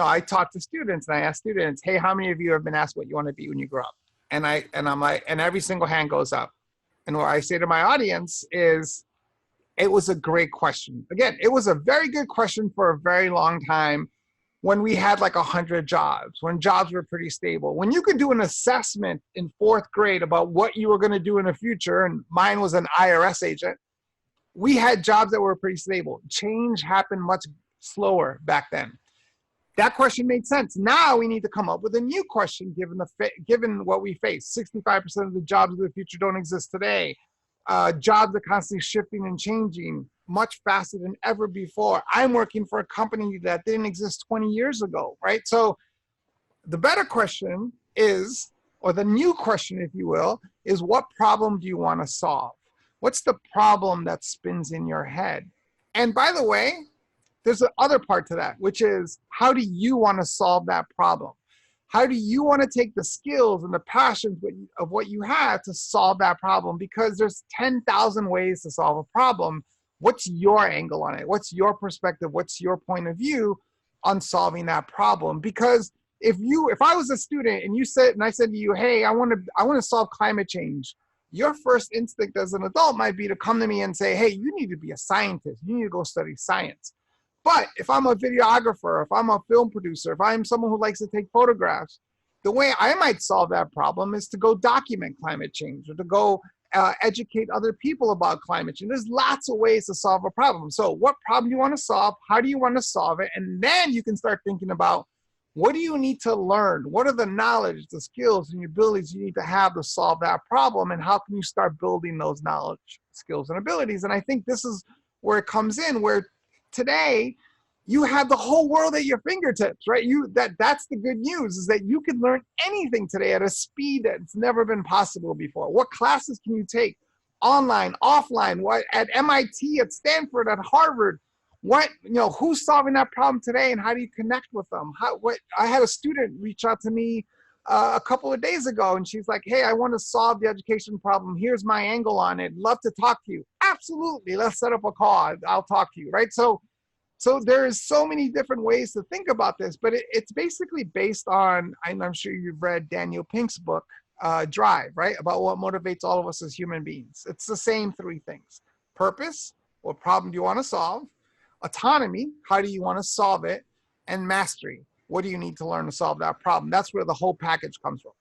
I talk to students and I ask students, hey, how many of you have been asked what you want to be when you grow up? And I'm like, and every single hand goes up. And what I say to my audience is, it was a great question. Again, it was a very good question for a very long time when we had like 100 jobs, when jobs were pretty stable. When you could do an assessment in 4th grade about what you were going to do in the future, and mine was an IRS agent, we had jobs that were pretty stable. Change happened much slower back then. That question made sense. Now we need to come up with a new question given what we face. 65% of the jobs of the future don't exist today. Jobs are constantly shifting and changing much faster than ever before. I'm working for a company that didn't exist 20 years ago, right? So the better question is, or the new question, if you will, is what problem do you want to solve? What's the problem that spins in your head? And by the way, there's the other part to that, which is how do you want to solve that problem? How do you want to take the skills and the passions of what you have to solve that problem? Because there's 10,000 ways to solve a problem. What's your angle on it? What's your perspective? What's your point of view on solving that problem? Because if I was a student and I said to you, hey, I want to solve climate change, your first instinct as an adult might be to come to me and say, hey, you need to be a scientist. You need to go study science. But if I'm a videographer, if I'm a film producer, if I'm someone who likes to take photographs, the way I might solve that problem is to go document climate change or to go educate other people about climate change. There's lots of ways to solve a problem. So what problem do you want to solve? How do you want to solve it? And then you can start thinking about, what do you need to learn? What are the knowledge, the skills, and the abilities you need to have to solve that problem? And how can you start building those knowledge, skills, and abilities? And I think this is where it comes in, where today you have the whole world at your fingertips, right? That's the good news, is that you can learn anything today at a speed that's never been possible before. What classes can you take? Online, offline, what at MIT, at Stanford, at Harvard? Who's solving that problem today, and how do you connect with them? I had a student reach out to me a couple of days ago, and she's like, hey, I want to solve the education problem. Here's my angle on it. Love to talk to you. Absolutely. Let's set up a call. I'll talk to you, right? So there's so many different ways to think about this, but it's basically based on, I'm sure you've read Daniel Pink's book, Drive, right? About what motivates all of us as human beings. It's the same 3 things. Purpose, what problem do you want to solve? Autonomy, how do you want to solve it? And mastery, what do you need to learn to solve that problem? That's where the whole package comes from.